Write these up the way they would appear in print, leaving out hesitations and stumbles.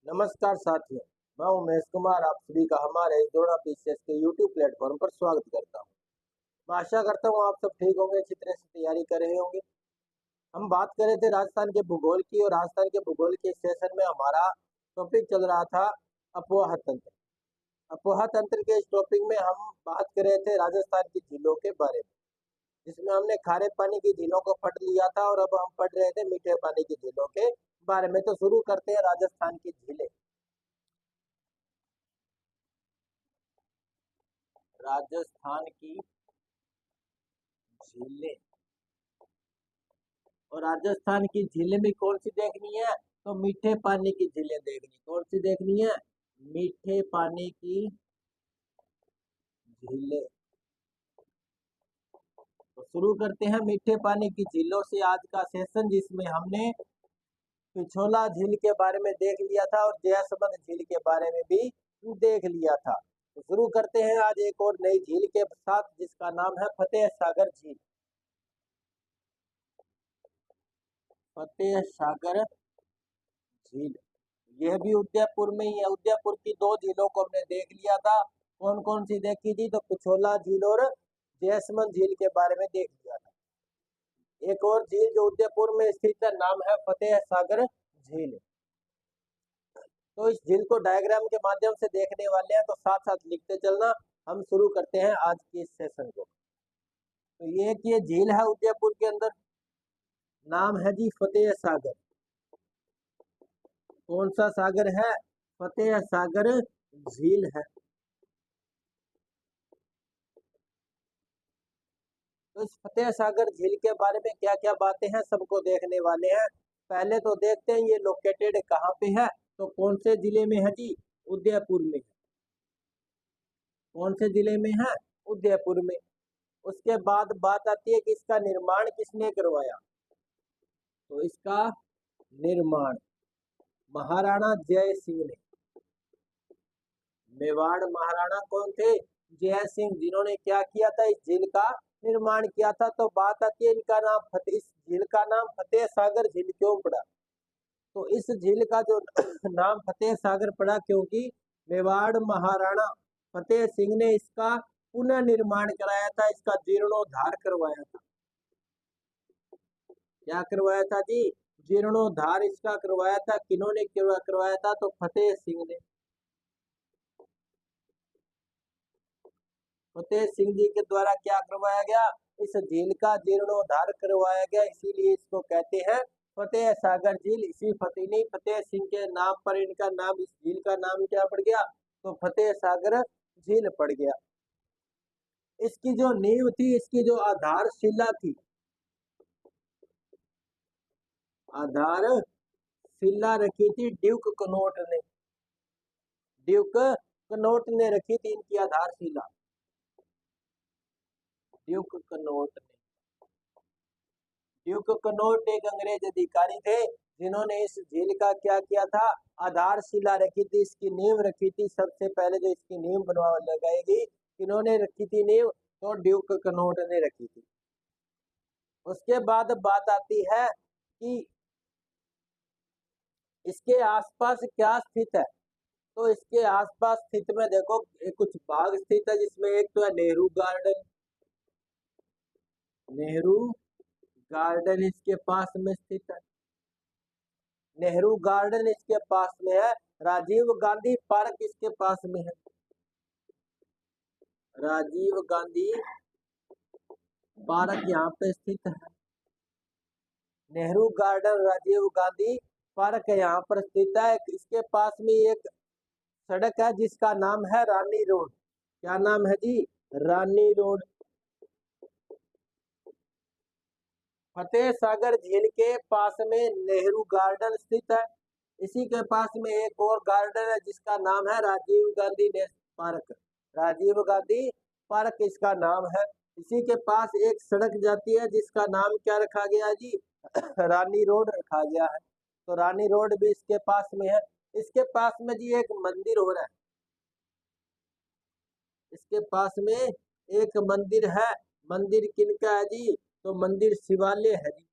नमस्कार साथियों, मैं उमेश कुमार आप सभी का हमारे द्रोणा पीसीएस के यूट्यूब प्लेटफॉर्म पर स्वागत करता हूं। मैं आशा करता हूं आप सब ठीक होंगे, अच्छी तरह से तैयारी कर रहे होंगे। हम बात कर रहे थे राजस्थान के भूगोल की और राजस्थान के भूगोल के सेशन में हमारा टॉपिक चल रहा था अफवाह तंत्र। अफवाह तंत्र के इस टॉपिक में हम बात कर रहे थे राजस्थान की झीलों के बारे में, जिसमें हमने खारे पानी की झीलों को पढ़ लिया था और अब हम पढ़ रहे थे मीठे पानी की झीलों के बारे में। तो शुरू करते हैं राजस्थान की झीलें। राजस्थान की झीलें, और राजस्थान की झीलें भी कौन सी देखनी है? तो मीठे पानी की झीलें देखनी। कौन सी देखनी है? मीठे पानी की झीलें। तो शुरू करते हैं मीठे पानी की झीलों से आज का सेशन, जिसमें हमने पिछोला झील के बारे में देख लिया था और जयसमंद झील के बारे में भी देख लिया था। तो शुरू करते हैं आज एक और नई झील के साथ, जिसका नाम है फतेह सागर झील। फतेह सागर झील, यह भी उदयपुर में ही है। उदयपुर की दो झीलों को हमने देख लिया था। कौन कौन सी देखी थी? तो पिछोला झील और जयसमंद झील के बारे में देख लिया था। एक और झील जो उदयपुर में स्थित है, नाम है फतेह सागर झील। तो इस झील को डायग्राम के माध्यम से देखने वाले हैं, तो साथ साथ लिखते चलना। हम शुरू करते हैं आज के इस सेशन को। तो ये झील है उदयपुर के अंदर, नाम है जी फतेह सागर। कौन सा सागर है? फतेह सागर झील है। तो इस फतेह सागर झील के बारे में क्या क्या बातें हैं, सबको देखने वाले हैं। पहले तो देखते हैं ये लोकेटेड कहाँ पे है। तो कौन से जिले में है जी? उदयपुर में है। कौन से जिले में है? उदयपुर में। उसके बाद बात आती है कि इसका निर्माण किसने करवाया? तो इसका निर्माण महाराणा जय सिंह ने। मेवाड़ महाराणा कौन थे? जय सिंह, जिन्होंने क्या किया था? इस झील का निर्माण किया था। तो बात आती है इनका नाम इस झील का नाम फतेह सागर झील क्यों पड़ा? तो इस झील का जो नाम फतेह सागर पड़ा, क्योंकि मेवाड़ महाराणा फतेह सिंह ने इसका पुनः निर्माण कराया था, इसका जीर्णोद्धार करवाया था। क्या करवाया था जी? जीर्णोद्धार इसका करवाया था। किन्होंने करवाया था? तो फतेह सिंह ने। फतेह सिंह जी के द्वारा क्या करवाया गया? इस झील का जीर्णोद्धार करवाया गया, इसीलिए इसको कहते हैं फतेह सागर झील। इसी फतेह सिंह के नाम पर इनका नाम, इस झील का नाम क्या पड़ गया? तो फतेह सागर झील पड़ गया। इसकी जो नींव थी, इसकी जो आधारशिला थी, आधारशिला रखी थी ड्यूक कनोट ने। ड्यूक कनोट ने रखी थी इनकी आधारशिला। ड्यूक कनोट ने। ड्यूक कनोट एक अंग्रेज अधिकारी थे, जिन्होंने इस झील का क्या किया था? आधारशिला रखी थी, इसकी नींव रखी थी। सबसे पहले जो इसकी नींव बनवा लगाएगी, किन्होंने रखी थी नींव? तो ड्यूक कनोट ने रखी थी। उसके बाद बात आती है कि इसके आसपास क्या स्थित है। तो इसके आसपास स्थित में देखो कुछ भाग स्थित है, जिसमें एक तो है नेहरू गार्डन। नेहरू गार्डन इसके पास में स्थित है। नेहरू गार्डन इसके पास में है। राजीव गांधी पार्क इसके पास में है। राजीव गांधी पार्क यहाँ पे स्थित है। नेहरू गार्डन, राजीव गांधी पार्क यहाँ पर स्थित है। इसके पास में एक सड़क है जिसका नाम है रानी रोड। क्या नाम है जी? रानी रोड। फतेह सागर झील के पास में नेहरू गार्डन स्थित है। इसी के पास में एक और गार्डन है जिसका नाम है Rajiv Gandhi national park. Rajiv Gandhi park इसका नाम है। इसी के पास एक सड़क जाती है जिसका नाम क्या रखा गया जी? रानी रोड रखा गया है। तो रानी रोड भी इसके पास में है। इसके पास में जी एक मंदिर हो रहा है। इसके पास में एक मंदिर है। मंदिर किनका है जी? तो मंदिर शिवालय है जी।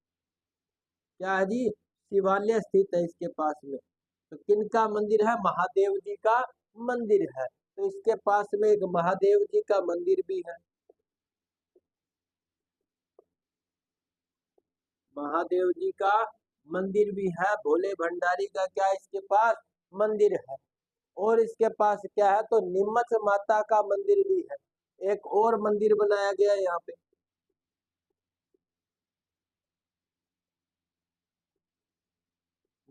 क्या है जी? शिवालय स्थित है इसके पास में। तो किनका मंदिर है? महादेव जी का मंदिर है। तो इसके पास में एक महादेव जी का मंदिर भी है। महादेव जी का मंदिर भी है। भोले भंडारी का क्या इसके पास मंदिर है। और इसके पास क्या है? तो नीमच माता का मंदिर भी है। एक और मंदिर बनाया गया है यहाँ पे।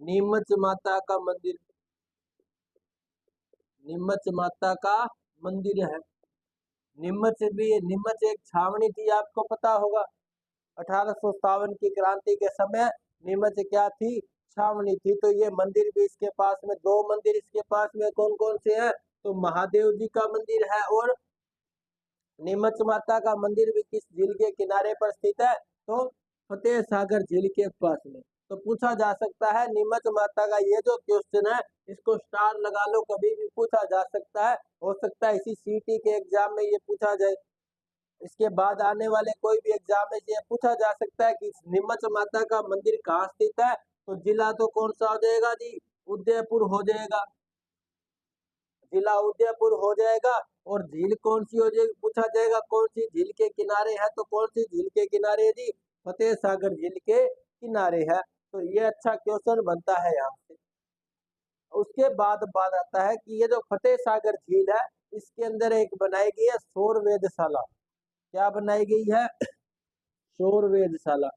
नीमच माता का मंदिर, नीमच माता का मंदिर है। नीमच भी, नीमच एक छावनी थी, आपको पता होगा। 1857 की क्रांति के समय नीमच क्या थी? छावनी थी। तो ये मंदिर भी इसके पास में, दो मंदिर इसके पास में कौन कौन से हैं? तो महादेव जी का मंदिर है और नीमच माता का मंदिर भी किस झील के किनारे पर स्थित है? तो फतेह सागर झील के पास में। तो पूछा जा सकता है नीमच माता का ये जो क्वेश्चन है, इसको स्टार लगा लो, कभी भी पूछा जा सकता है। हो सकता है इसी सीटी के एग्जाम में ये पूछा जाए। इसके बाद आने वाले कोई भी एग्जाम में ये पूछा जा सकता है कि नीमच माता का मंदिर कहाँ स्थित है। तो जिला तो कौन सा हो जाएगा जी? उदयपुर हो जाएगा। जिला उदयपुर हो जाएगा। और झील कौन सी हो जाएगी? पूछा जाएगा कौन सी झील के किनारे है। तो कौन सी झील के किनारे है जी? फतेह सागर झील के किनारे है। तो ये अच्छा क्वेश्चन बनता है यहाँ से। उसके बाद बात आता है कि ये जो फतेह सागर झील है, इसके अंदर एक बनाई गई है सौर वेधशाला। क्या बनाई गई है? सौर वेधशाला।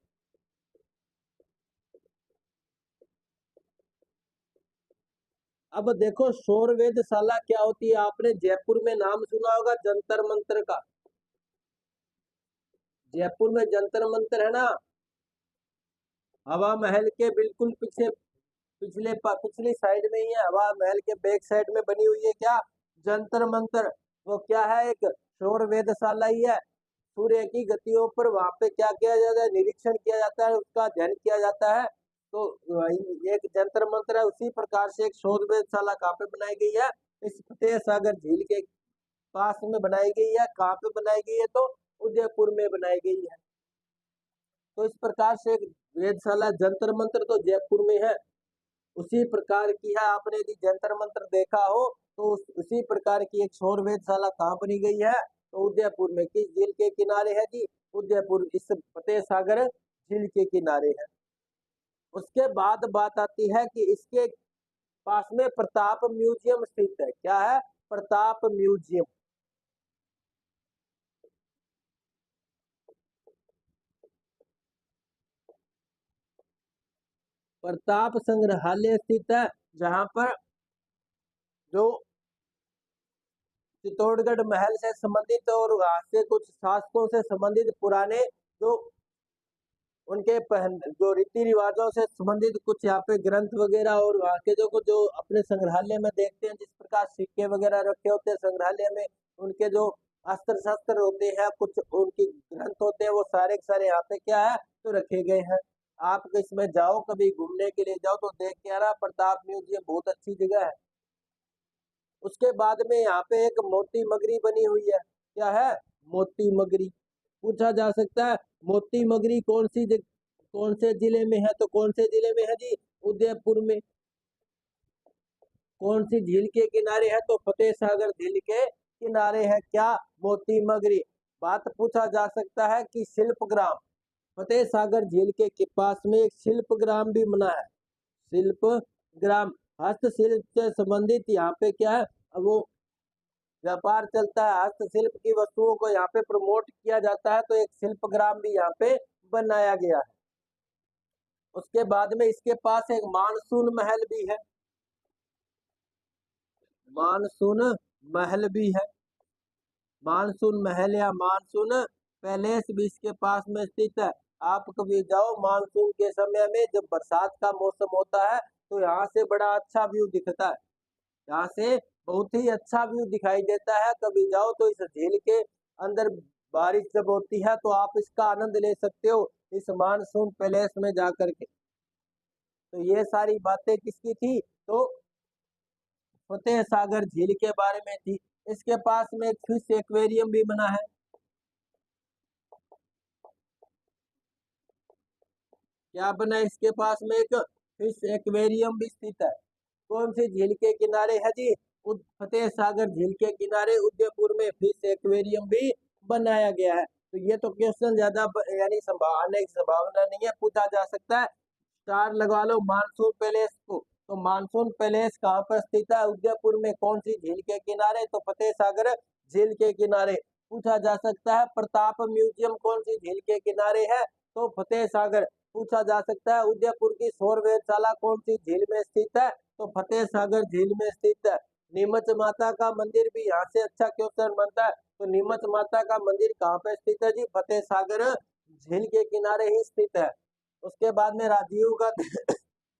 अब देखो सौर वेधशाला क्या होती है। आपने जयपुर में नाम सुना होगा जंतर मंतर का। जयपुर में जंतर मंतर है ना, हवा महल के बिल्कुल पीछे, पिछली साइड में ही है। हवा महल के बैक साइड में बनी हुई है क्या? जंतर मंतर। वो क्या है? एक सौर वेधशाला ही है। सूर्य की गतियों पर वहां पे क्या किया जाता है? निरीक्षण किया जाता है, उसका अध्ययन किया जाता है। तो एक जंतर मंतर है। उसी प्रकार से एक सौर वेधशाला कहाँ पे बनाई गई है? इस फतेह सागर झील के पास में बनाई गई है। कहाँ पे बनाई गई है? तो उदयपुर में बनाई गई है। तो इस प्रकार से एक वेधशाला, जंतर मंतर तो जयपुर में है। उसी प्रकार की है, आपने यदि जंतर मंतर देखा हो तो उसी प्रकार की एक सौर वेधशाला कहाँ बनी गई है? तो उदयपुर में। किस झील के किनारे है जी? उदयपुर, इस फतेह सागर झील के किनारे है। उसके बाद बात आती है कि इसके पास में प्रताप म्यूजियम स्थित है। क्या है? प्रताप म्यूजियम। प्रताप संग्रहालय स्थित है, जहां पर जो चित्तौड़गढ़ महल से संबंधित और वहां से कुछ शासकों से संबंधित पुराने जो उनके जो रीति रिवाजों से संबंधित कुछ यहाँ पे ग्रंथ वगैरह, और वहाँ के जो अपने संग्रहालय में देखते हैं, जिस प्रकार सिक्के वगैरह रखे होते हैं संग्रहालय में, उनके जो अस्त्र शस्त्र होते हैं, कुछ उनके ग्रंथ होते हैं, वो सारे के सारे यहाँ पे क्या है? तो रखे गए हैं। आप इसमें जाओ, कभी घूमने के लिए जाओ तो देख के आना। प्रताप म्यूजियम बहुत अच्छी जगह है। उसके बाद में यहाँ पे एक मोती मगरी बनी हुई है। क्या है? मोती मगरी। पूछा जा सकता है मोती मगरी कौन से जिले में है? तो कौन से जिले में है जी? उदयपुर में। कौन सी झील के किनारे है? तो फतेह सागर झील के किनारे है क्या? मोती मगरी। बात पूछा जा सकता है कि शिल्प ग्राम, फतेह सागर झील के पास में एक शिल्प ग्राम भी बना है। शिल्प ग्राम, हस्तशिल्प से संबंधित यहाँ पे क्या है? अब वो व्यापार चलता है, हस्तशिल्प की वस्तुओं को यहाँ पे प्रमोट किया जाता है। तो एक शिल्प ग्राम भी यहाँ पे बनाया गया है। उसके बाद में इसके पास एक मानसून महल भी है। मानसून महल भी है। मानसून महल या मानसून पैलेस भी इसके पास में स्थित है। आप कभी जाओ मानसून के समय में, जब बरसात का मौसम होता है, तो यहाँ से बड़ा अच्छा व्यू दिखता है। यहाँ से बहुत ही अच्छा व्यू दिखाई देता है। कभी जाओ तो इस झील के अंदर बारिश जब होती है तो आप इसका आनंद ले सकते हो, इस मानसून पैलेस में जा करके। तो ये सारी बातें किसकी थी? तो फतेह सागर झील के बारे में थी। इसके पास में एक फिश एक्वेरियम भी बना है। क्या बना है? इसके पास में एक फिश एक्वेरियम भी स्थित है। कौन सी झील के किनारे है जी? फतेह सागर झील के किनारे उदयपुर में फिश एक्वेरियम भी बनाया गया है। तो ये तो क्वेश्चन ज्यादा यानी आने की संभावना नहीं है, पूछा जा सकता है। स्टार लगवा लो मानसून पैलेस को। तो मानसून पैलेस कहाँ पर स्थित है? उदयपुर में। कौन सी झील के किनारे? तो फतेह सागर झील के किनारे। पूछा जा सकता है प्रताप म्यूजियम कौन सी झील के किनारे है? तो फतेह सागर। पूछा जा सकता है उदयपुर की सौर वेधशाला कौन सी झील में स्थित है? तो फतेह सागर झील में स्थित है। नीमच माता का मंदिर भी यहाँ से अच्छा क्वेश्चन बनता है। तो नीमच माता का मंदिर कहाँ पे स्थित है जी? फतेह सागर झील के किनारे ही स्थित है। उसके बाद में राजीव गांधी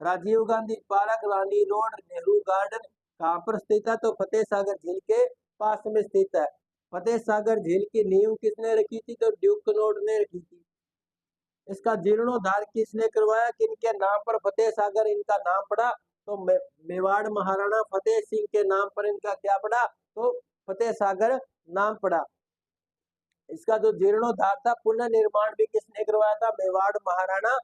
राजीव गांधी पार्क, रानी रोड, नेहरू गार्डन कहाँ पर स्थित है? तो फतेह सागर झील के पास में स्थित है। फतेह सागर झील की नींव किसने रखी थी? तो ड्यूक कनॉट ने रखी थी। इसका जीर्णोद्धार किसने करवाया? किनके नाम पर फतेह सागर इनका नाम पड़ा? तो मेवाड़ महाराणा फतेह सिंह के नाम पर इनका क्या पड़ा? तो फतेह सागर नाम पड़ा। इसका जो जीर्णोद्धार था, पुनर्निर्माण भी किसने करवाया था? मेवाड़ महाराणा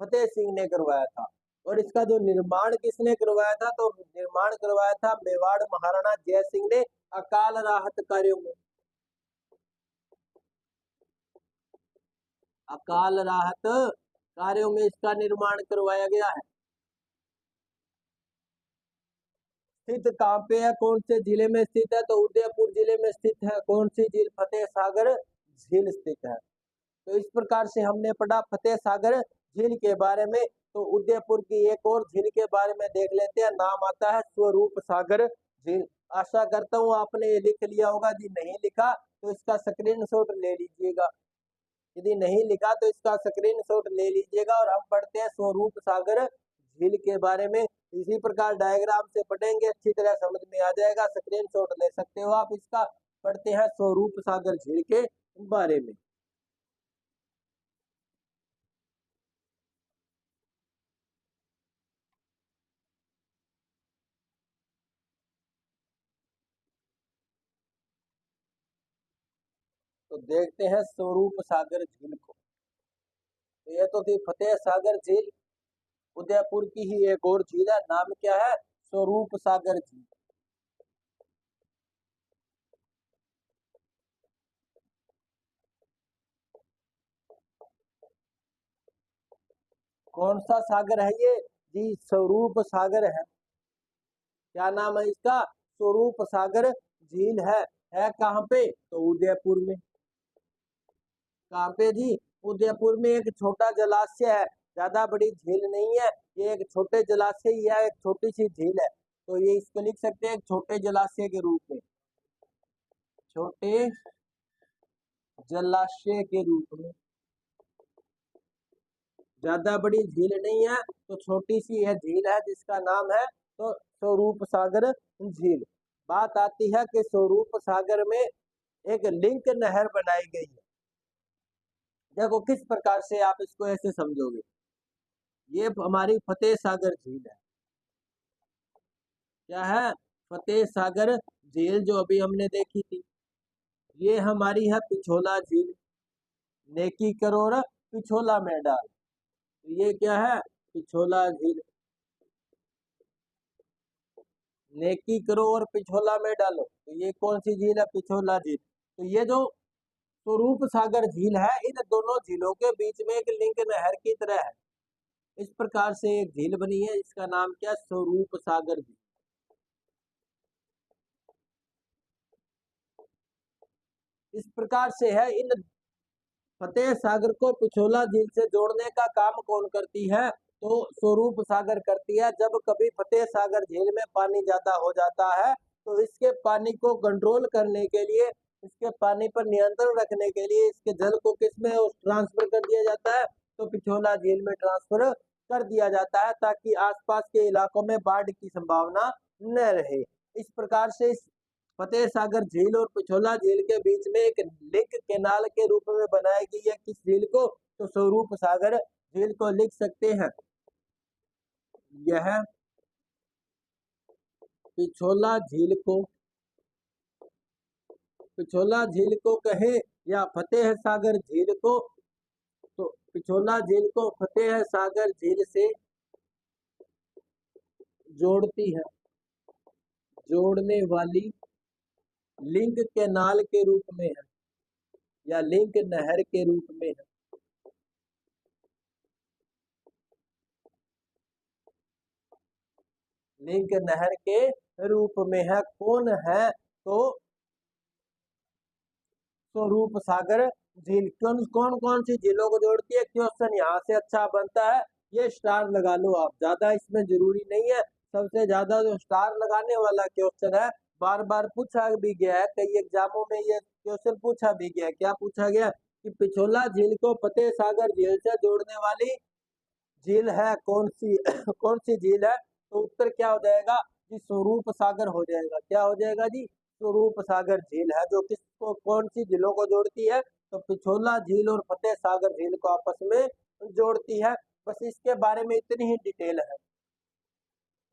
फतेह सिंह ने करवाया था। और इसका जो निर्माण किसने करवाया था? तो निर्माण करवाया था मेवाड़ महाराणा जय सिंह ने अकाल राहत कार्यों में। अकाल राहत कार्यों में इसका निर्माण करवाया गया है। स्थित कहाँ पे है? कौन से जिले में स्थित है? तो उदयपुर जिले में स्थित है। कौन सी झील? फतेह सागर झील स्थित है। तो इस प्रकार से हमने पढ़ा फतेह सागर झील के बारे में। तो उदयपुर की एक और झील के बारे में देख लेते हैं, नाम आता है स्वरूप सागर झील। आशा करता हूँ आपने ये लिख लिया होगा। यदि नहीं लिखा तो इसका स्क्रीनशॉट ले लीजिएगा। यदि नहीं लिखा तो इसका स्क्रीनशॉट ले लीजिएगा। और हम पढ़ते हैं स्वरूप सागर झील के बारे में। इसी प्रकार डायग्राम से पढ़ेंगे, अच्छी तरह समझ में आ जाएगा। स्क्रीनशॉट ले सकते हो आप इसका। पढ़ते हैं स्वरूप सागर झील के बारे में। तो देखते हैं स्वरूप सागर झील को। तो ये तो थी फतेह सागर झील। उदयपुर की ही एक और झील है, नाम क्या है? स्वरूप सागर झील। कौन सा सागर है ये जी? स्वरूप सागर है। क्या नाम है इसका? स्वरूप सागर झील है कहाँ पे? तो उदयपुर में। कहाँ पे जी? उदयपुर में। एक छोटा जलाशय है, ज्यादा बड़ी झील नहीं है। ये एक छोटे जलाशय ही है, एक छोटी सी झील है। तो ये इसको लिख सकते हैं छोटे जलाशय के रूप में। छोटे जलाशय के रूप में। ज्यादा बड़ी झील नहीं है, तो छोटी सी यह झील है जिसका नाम है तो स्वरूप सागर झील। बात आती है कि स्वरूप सागर में एक लिंक नहर बनाई गई है। देखो किस प्रकार से आप इसको ऐसे समझोगे। ये हमारी फतेह सागर झील है। क्या है? फतेह सागर झील जो अभी हमने देखी थी। ये हमारी है पिछोला झील। नेकी करो और पिछोला में डाल। ये क्या है? पिछोला झील। नेकी करो और पिछोला में डालो। तो ये कौन सी झील है? पिछोला झील। तो ये जो स्वरूप सागर झील है, इन दोनों झीलों के बीच में एक लिंक नहर की तरह है। इस प्रकार से एक झील बनी है, इसका नाम क्या? स्वरूप सागर झील। इस प्रकार से है। इन फतेह सागर को पिछोला झील से जोड़ने का काम कौन करती है? तो स्वरूप सागर करती है। जब कभी फतेह सागर झील में पानी ज्यादा हो जाता है तो इसके पानी को कंट्रोल करने के लिए, इसके पानी पर नियंत्रण रखने के लिए इसके जल को किसमें ट्रांसफर कर दिया जाता है? तो पिछोला झील में ट्रांसफर कर दिया जाता है, ताकि आसपास के इलाकों में बाढ़ की संभावना न रहे। इस प्रकार से इस फतेह सागर झील और पिछोला झील के बीच में एक लिंक केनाल के रूप में बनाई गई है। किस झील को? तो स्वरूप सागर झील को लिख सकते हैं। यह पिछोला झील को, पिछोला झील को कहे या फतेह सागर झील को, तो पिछोला झील को फतेह सागर झील से जोड़ती है, जोड़ने वाली लिंक कैनाल के रूप में है या लिंक नहर के रूप में है। लिंक नहर के रूप में है। कौन है? तो स्वरूप सागर झील। कौन कौन कौन सी झीलों को जोड़ती है? क्वेश्चन यहाँ से अच्छा बनता है, ये स्टार लगा लो आप, ज्यादा इसमें जरूरी नहीं है। सबसे ज्यादा जो स्टार लगाने वाला क्वेश्चन है, बार बार पूछा भी गया है, कई एग्जामों में ये क्वेश्चन पूछा भी गया है। क्या पूछा गया कि पिछोला झील को फतेह सागर झील से जोड़ने वाली झील है कौन सी? कौन सी झील है? तो उत्तर क्या हो जाएगा जी? स्वरूप सागर हो जाएगा। क्या हो जाएगा जी? स्वरूप सागर झील है, जो किसको, कौन सी झीलों को जोड़ती है? तो पिछोला झील और फतेह सागर झील को आपस में जोड़ती है। बस इसके बारे में इतनी ही डिटेल है,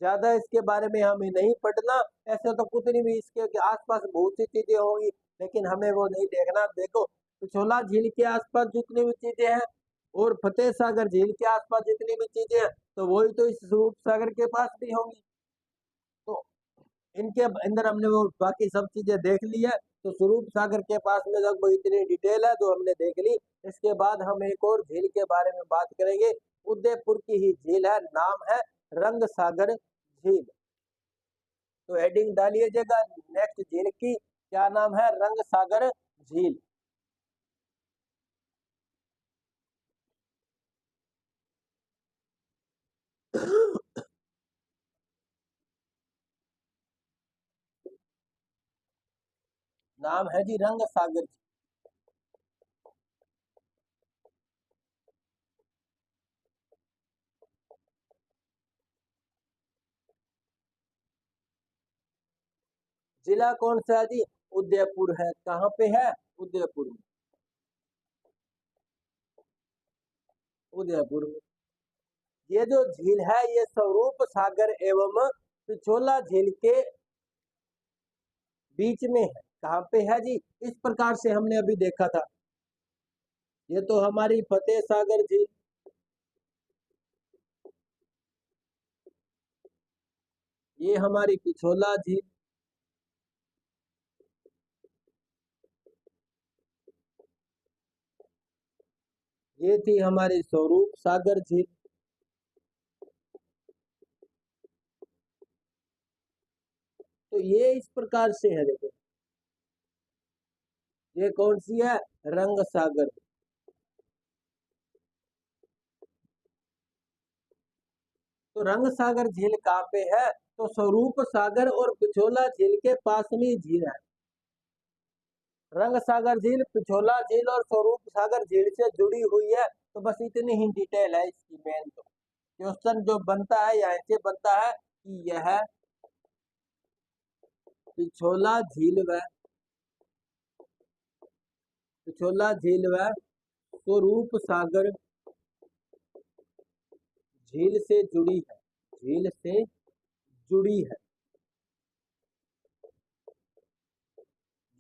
ज्यादा इसके बारे में हमें नहीं पढ़ना। ऐसे तो कुछ नहीं भी, इसके आसपास बहुत सी चीजें होंगी, लेकिन हमें वो नहीं देखना। देखो, पिछोला झील के आसपास जितनी भी चीजें हैं और फतेह सागर झील के आसपास जितनी भी चीजें हैं, तो वही तो इस स्वरूप सागर के पास भी होंगी। तो इनके अंदर हमने वो बाकी सब चीजें देख ली है। तो स्वरूप सागर के पास में लगभग इतनी डिटेल है जो हमने देख ली। इसके बाद हम एक और झील के बारे में बात करेंगे। उदयपुर की ही झील है, नाम है रंग सागर झील। तो हेडिंग डालिएगा नेक्स्ट झील की, क्या नाम है? रंग सागर झील। नाम है जी रंग सागर। जिला कौन सा है जी? उदयपुर है। कहाँ पे है? उदयपुर में। उदयपुर में। ये जो झील है ये स्वरूप सागर एवं पिछोला झील के बीच में है। कहाँ पे है जी? इस प्रकार से हमने अभी देखा था। ये तो हमारी फतेह सागर झील, ये हमारी पिछोला झील, ये थी हमारी स्वरूप सागर झील। तो ये इस प्रकार से है। देखो, ये कौन सी है? रंग सागर। तो रंग सागर झील कहाँ पे है? तो स्वरूप सागर और पिछोला झील के पास में झील है। रंग सागर झील पिछोला झील और स्वरूप सागर झील से जुड़ी हुई है। तो बस इतनी ही डिटेल है इसकी। मेन तो क्वेश्चन जो बनता है या ऐसे बनता है कि यह पिछोला झील व पिछोला झील व स्वरूप सागर झील से जुड़ी है, झील से जुड़ी है,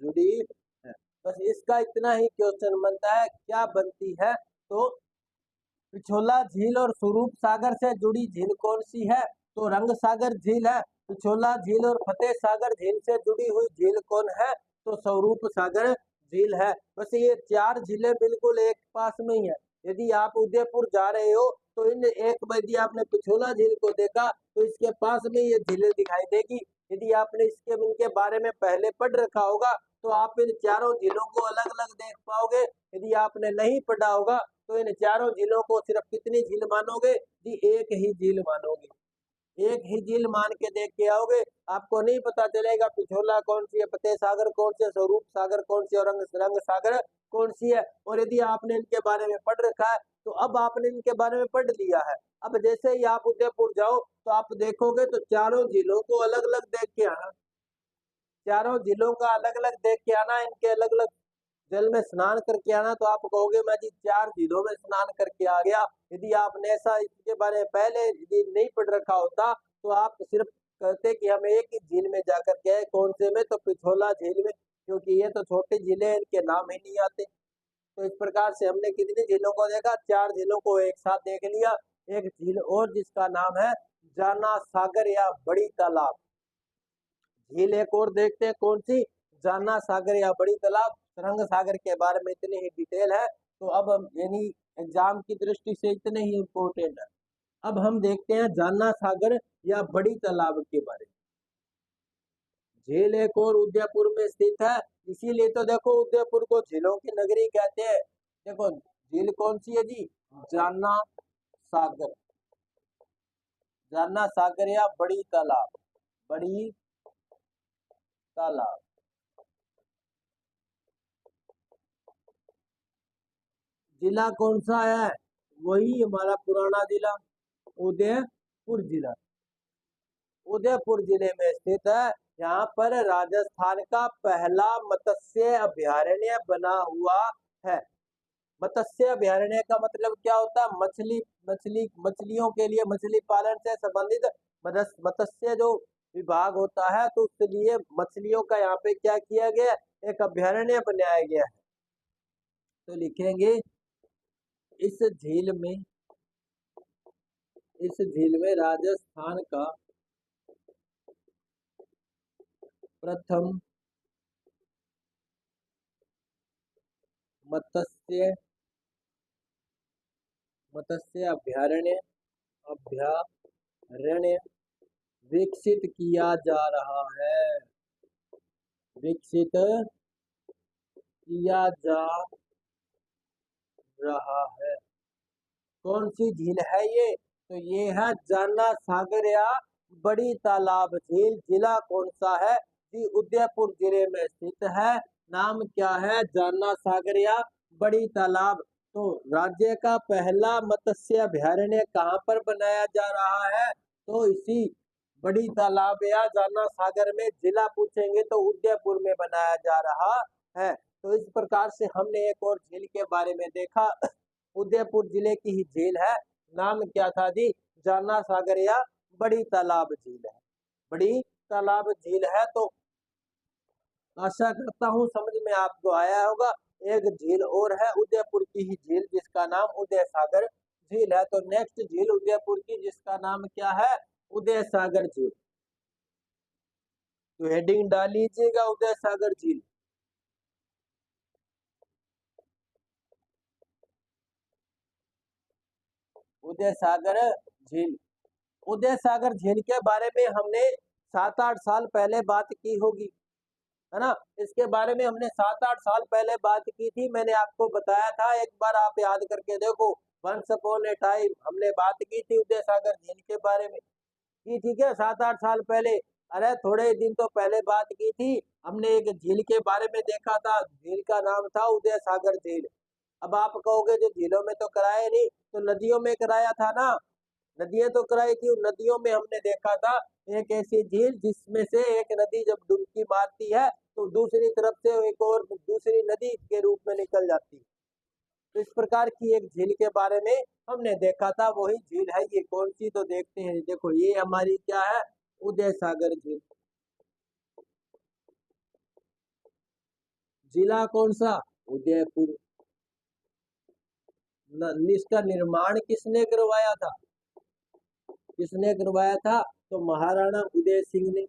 जुड़ी है। बस इसका इतना ही क्वेश्चन बनता है। क्या बनती है? तो पिछोला झील और स्वरूप सागर से जुड़ी झील कौन सी है? तो रंग सागर झील है। पिछोला झील और फतेह सागर झील से जुड़ी हुई झील कौन है? तो स्वरूप सागर झील है। बस ये चार झीलें बिल्कुल एक पास में ही है। यदि आप उदयपुर जा रहे हो तो इन एक यदि आपने पिछोला झील को देखा तो इसके पास में ये झीलें दिखाई देगी। यदि आपने इसके इनके बारे में पहले पढ़ रखा होगा तो आप इन चारों झीलों को अलग अलग देख पाओगे। यदि आपने नहीं पढ़ा होगा तो इन चारों झीलों को सिर्फ कितनी झील मानोगे जी? एक ही झील मानोगे। एक ही झील मान के देख के आओगे। आपको नहीं पता चलेगा पिछोला कौन सी है, फतेह सागर कौन सी है, स्वरूप सागर कौन सी है और रंग सागर कौन सी है। और यदि आपने इनके बारे में पढ़ रखा है तो अब आपने इनके बारे में पढ़ लिया है। अब जैसे ही आप उदयपुर जाओ तो आप देखोगे तो चारों जिलों को अलग अलग देख के आना। चारों जिलों का अलग अलग देख के आना, इनके अलग अलग जल में स्नान करके आना। तो आप कहोगे मैं जी 4 झीलों में स्नान करके आ गया। यदि आपने ऐसा इसके बारे में पहले यदि नहीं पढ़ रखा होता तो आप सिर्फ कहते कि हम एक ही झील में जाकर के आए। कौन से में? तो पिछोला झील में, क्योंकि ये तो छोटी झीलें हैं, इनके नाम ही नहीं आते। तो इस प्रकार से हमने कितनी झीलों को देखा? 4 झीलों को एक साथ देख लिया। एक झील और जिसका नाम है जाना सागर या बड़ी तालाब। झील एक और देखते हैं कौन सी, जाना सागर या बड़ी तालाब। सुरंग सागर के बारे में इतनी ही डिटेल है, तो अब हम यानी एग्जाम की दृष्टि से इतने ही इम्पोर्टेंट है। अब हम देखते हैं जाना सागर या बड़ी तालाब के बारे में। झील एक और उदयपुर में स्थित है, इसीलिए तो देखो उदयपुर को झीलों की नगरी कहते हैं। देखो झील कौन सी है जी, जाना सागर। जाना सागर या बड़ी तालाब, बड़ी तालाब। जिला कौन सा है, वही हमारा पुराना जिला उदयपुर जिला। उदयपुर जिले में स्थित है। यहाँ पर राजस्थान का पहला मत्स्य अभयारण्य बना हुआ है। मत्स्य अभयारण्य का मतलब क्या होता है, मछलियों के लिए, मछली पालन से संबंधित मत्स्य जो विभाग होता है, तो उसके लिए मछलियों का यहाँ पे क्या किया गया, एक अभयारण्य बनाया गया है। तो लिखेंगे इस झील में राजस्थान का प्रथम मत्स्य अभयारण्य विकसित किया जा रहा है। विकसित किया जा रहा है। कौन सी झील है ये, तो ये है जाना सागर या बड़ी तालाब झील। जिला कौन सा है जी, उदयपुर जिले में स्थित है। नाम क्या है, जाना सागर या बड़ी तालाब। तो राज्य का पहला मत्स्य अभयारण्य कहाँ पर बनाया जा रहा है, तो इसी बड़ी तालाब या जाना सागर में। जिला पूछेंगे तो उदयपुर में बनाया जा रहा है। तो इस प्रकार से हमने एक और झील के बारे में देखा, उदयपुर जिले की ही झील है। नाम क्या था जी, जाना सागर या बड़ी तालाब झील है। बड़ी तालाब झील है। तो आशा करता हूँ समझ में आपको आया होगा। एक झील और है उदयपुर की ही झील, जिसका नाम उदय सागर झील है। तो नेक्स्ट झील उदयपुर की, जिसका नाम क्या है, उदय सागर झील। तो हेडिंग डाल लीजिएगा उदय सागर झील। उदय सागर झील। उदय सागर झील के बारे में हमने 7-8 साल पहले बात की होगी, है ना। इसके बारे में हमने 7-8 साल पहले बात की थी। मैंने आपको बताया था, एक बार आप याद करके देखो। वंस अपॉन ए टाइम हमने बात की थी उदय सागर झील के बारे में, की ठीक है, 7-8 साल पहले। अरे थोड़े दिन तो पहले बात की थी हमने, एक झील के बारे में देखा था। झील का नाम था उदय सागर झील। अब आप कहोगे जो झीलों में तो कराया नहीं, तो नदियों में कराया था ना। नदियां तो कराई थी, उन नदियों में हमने देखा था एक ऐसी झील जिसमें से एक नदी जब डुबकी मारती है तो दूसरी तरफ से एक और दूसरी नदी के रूप में निकल जाती है। तो इस प्रकार की एक झील के बारे में हमने देखा था, वही झील है ये। कौन सी, तो देखते हैं। देखो ये हमारी क्या है, उदय सागर झील। जिला कौन सा, उदयपुर। इसका निर्माण किसने करवाया था, किसने करवाया था, तो महाराणा उदय सिंह ने।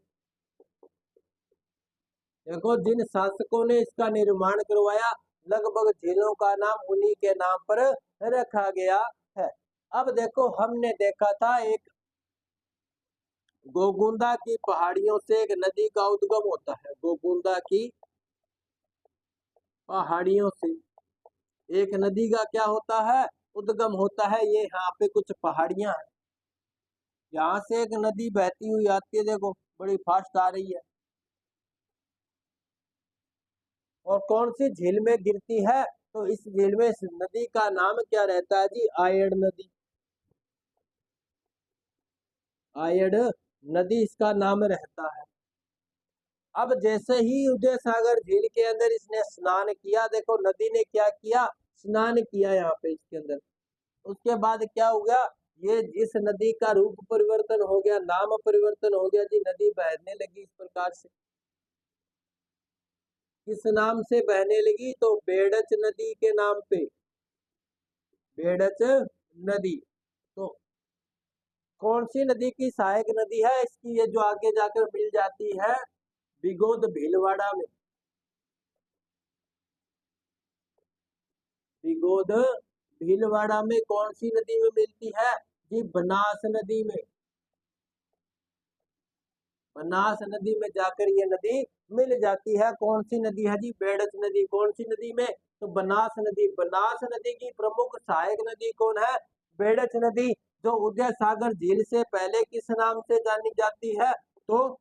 देखो जिन शासकों ने इसका निर्माण करवाया, लगभग झीलों का नाम उन्हीं के नाम पर रखा गया है। अब देखो हमने देखा था एक गोगुंदा की पहाड़ियों से एक नदी का उद्गम होता है। गोगुंदा की पहाड़ियों से एक नदी का क्या होता है, उद्गम होता है। ये यहाँ पे कुछ पहाड़ियां हैं, यहाँ से एक नदी बहती हुई आती है, देखो बड़ी फास्ट आ रही है। और कौन सी झील में गिरती है, तो इस झील में इस नदी का नाम क्या रहता है जी, आयड़ नदी। आयड़ नदी इसका नाम रहता है। अब जैसे ही उदय सागर झील के अंदर इसने स्नान किया, देखो नदी ने क्या किया, स्नान किया यहाँ पे इसके अंदर। उसके बाद क्या हो गया, ये इस नदी का रूप परिवर्तन हो गया, नाम परिवर्तन हो गया जी, नदी बहने लगी इस प्रकार से। किस नाम से बहने लगी, तो बेड़च नदी के नाम पे, बेड़च नदी। तो कौन सी नदी की सहायक नदी है इसकी, ये जो आगे जाकर मिल जाती है बिगोद भीलवाड़ा में। बिगोद भीलवाड़ा में कौन सी नदी में मिलती है जी, बनास नदी में। बनास नदी में जाकर ये नदी मिल जाती है। कौन सी नदी है जी, बेड़च नदी। कौन सी नदी में, तो बनास नदी। बनास नदी की प्रमुख सहायक नदी कौन है, बेड़च नदी, जो उदय सागर झील से पहले किस नाम से जानी जाती है, तो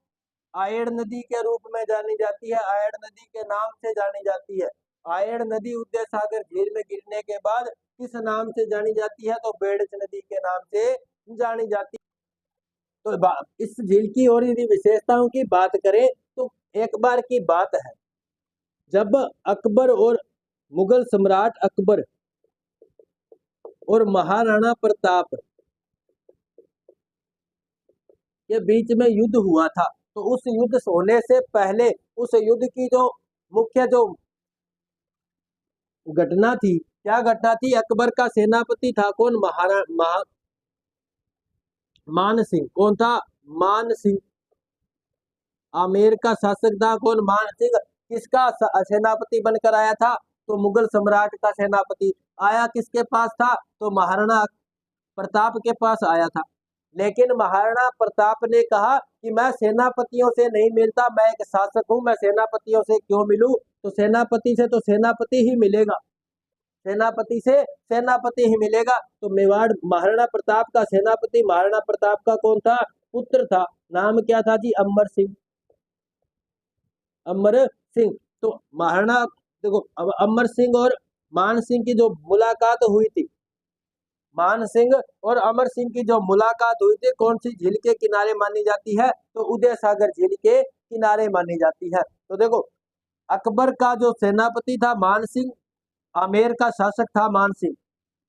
आयड़ नदी के रूप में जानी जाती है। आयड़ नदी के नाम से जानी जाती है। आयड़ नदी उदय सागर झील में गिरने के बाद किस नाम से जानी जाती है, तो बेड़च नदी के नाम से जानी जाती है। तो इस झील की और यदि विशेषताओं की बात करें तो एक बार की बात है जब अकबर और मुगल सम्राट अकबर और महाराणा प्रताप के बीच में युद्ध हुआ था। तो उस युद्ध होने से पहले उस युद्ध की जो मुख्य जो घटना थी, क्या घटना थी, अकबर का सेनापति था कौन, मान सिंह। कौन था, मान सिंह। आमेर का शासक था कौन, मान सिंह। किसका सेनापति बनकर आया था, तो मुगल सम्राट का सेनापति। आया किसके पास था, तो महाराणा प्रताप के पास आया था। लेकिन महाराणा प्रताप ने कहा कि मैं सेनापतियों से नहीं मिलता, मैं एक शासक हूं, मैं सेनापतियों से क्यों मिलूं, तो सेनापति से तो सेनापति ही मिलेगा, सेनापति से सेनापति ही मिलेगा। तो मेवाड़ महाराणा प्रताप का सेनापति महाराणा प्रताप का कौन था, पुत्र था, नाम क्या था जी, अमर सिंह। अमर सिंह। तो महाराणा, देखो अब अमर सिंह और मान सिंह की जो मुलाकात हुई थी, मान सिंह और अमर सिंह की जो मुलाकात हुई थी, कौन सी झील के किनारे मानी जाती है, तो उदय सागर झील के किनारे मानी जाती है। तो देखो अकबर का जो सेनापति था मान सिंह, आमेर का शासक था मान सिंह,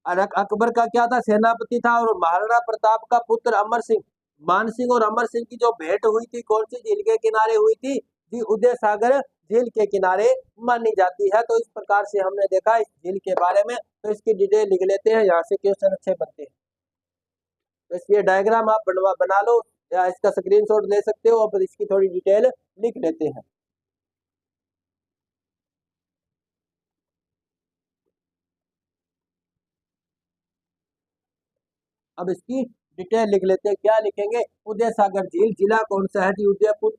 और अकबर का क्या था, सेनापति था, और महाराणा प्रताप का पुत्र अमर सिंह। मान सिंह और अमर सिंह की जो भेंट हुई थी कौन सी झील के किनारे हुई थी जी, उदय सागर झील के किनारे मानी जाती है। तो इस प्रकार से हमने देखा इस झील के बारे में। तो इसकी डिटेल लिख लेते हैं, यहाँ से क्वेश्चन अच्छे बनते हैं। तो इसलिए डायग्राम आप बना लो या इसका स्क्रीनशॉट ले सकते हो, और इसकी थोड़ी डिटेल लिख लेते हैं। अब इसकी डिटेल लिख लेते हैं, क्या लिखेंगे, उदय सागर झील, जिला कौन सा है जी, उदयपुर।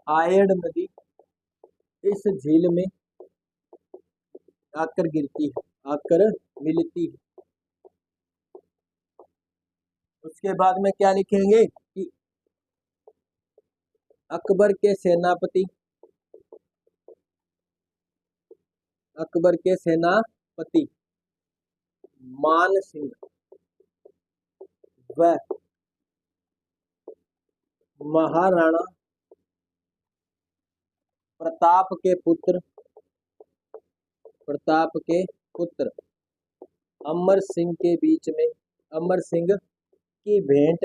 आयड़ नदी इस झील में आकर गिरती है, आकर मिलती है। उसके बाद में क्या लिखेंगे कि अकबर के सेनापति, अकबर के सेनापति मान सिंह व महाराणा प्रताप के पुत्र, प्रताप के पुत्र अमर सिंह के बीच में, अमर सिंह की भेंट,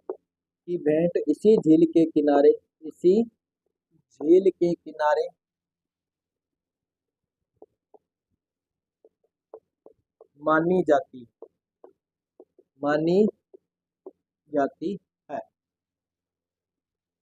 की भेंट इसी झील के किनारे, इसी झील के किनारे मानी जाती, मानी जाती है।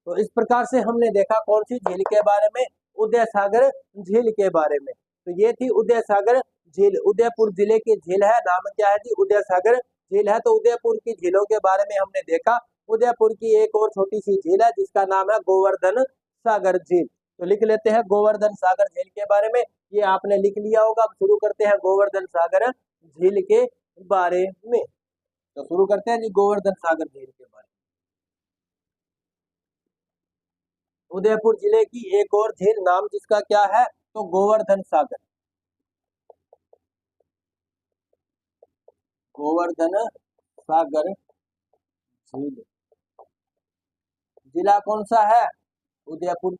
तो इस प्रकार से हमने देखा कौन सी झील के बारे में, उदय सागर झील के बारे में। तो ये थी उदय सागर झील, उदयपुर जिले की झील है, नाम क्या है जी, उदय सागर झील है। तो उदयपुर की झीलों के बारे में हमने देखा। उदयपुर की एक और छोटी सी झील है जिसका नाम है गोवर्धन सागर झील। तो लिख लेते हैं गोवर्धन सागर झील के बारे में, ये आपने लिख लिया होगा। अब शुरू करते हैं गोवर्धन सागर झील के बारे में। तो शुरू करते हैं जी गोवर्धन सागर झील के बारे में। उदयपुर जिले की एक और झील, नाम जिसका क्या है, तो गोवर्धन सागर, गोवर्धन सागर झील। जिला कौन सा है, उदयपुर।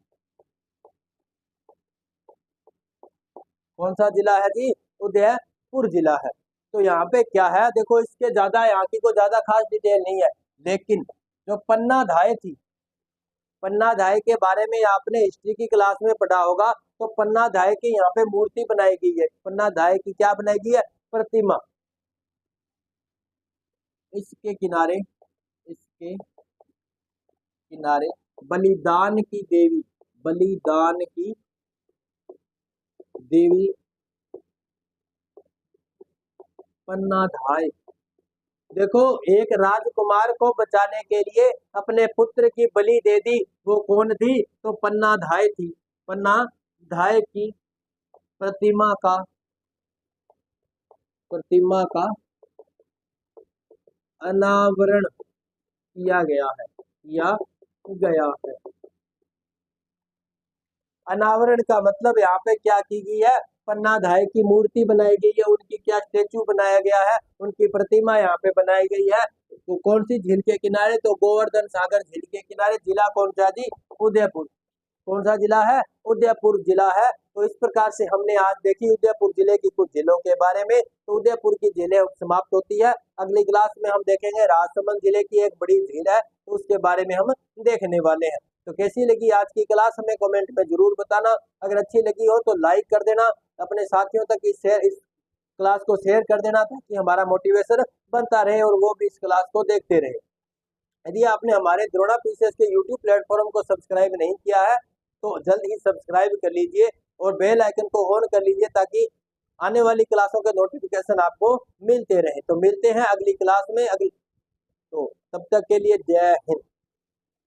कौन सा जिला है जी, उदयपुर जिला है। तो यहाँ पे क्या है, देखो इसके ज्यादा यहाँ की को ज्यादा खास डिटेल नहीं है, लेकिन जो पन्ना धाय थी, पन्ना धाय के बारे में आपने हिस्ट्री की क्लास में पढ़ा होगा। तो पन्नाधाय की यहाँ पे मूर्ति बनाई गई है, पन्नाधाय की क्या बनाई गई है, प्रतिमा। इसके किनारे बलिदान की देवी, बलिदान की देवी पन्नाधाय। देखो, एक राजकुमार को बचाने के लिए अपने पुत्र की बलि दे दी, वो कौन थी, तो पन्नाधाय थी। पन्नाधाय की प्रतिमा का अनावरण किया गया है। अनावरण का मतलब यहाँ पे क्या की गई है, पन्नाधाय की मूर्ति बनाई गई है, उनकी क्या स्टेचू बनाया गया है, उनकी प्रतिमा यहाँ पे बनाई गई है। तो कौन सी झील के किनारे, तो गोवर्धन सागर झील के किनारे। जिला कौन सा जी, उदयपुर। कौन सा जिला है, उदयपुर जिला है। तो इस प्रकार से हमने आज देखी उदयपुर जिले की कुछ जिलों के बारे में। तो उदयपुर की जिले समाप्त होती है। अगली क्लास में हम देखेंगे राजसमंद जिले की एक बड़ी झील है, तो उसके बारे में हम देखने वाले हैं। तो कैसी लगी आज की क्लास हमें कमेंट में जरूर बताना। अगर अच्छी लगी हो तो लाइक कर देना, अपने साथियों तक इस क्लास को शेयर कर देना, ताकि हमारा मोटिवेशन बनता रहे और वो भी इस क्लास को देखते रहे। यदि आपने हमारे द्रोणा पीसीएस के यूट्यूब प्लेटफॉर्म को सब्सक्राइब नहीं किया है तो जल्द ही सब्सक्राइब कर लीजिए और बेल आइकन को ऑन कर लीजिए, ताकि आने वाली क्लासों के नोटिफिकेशन आपको मिलते रहे। तो मिलते हैं अगली क्लास में। तो तब तक के लिए जय हिंद।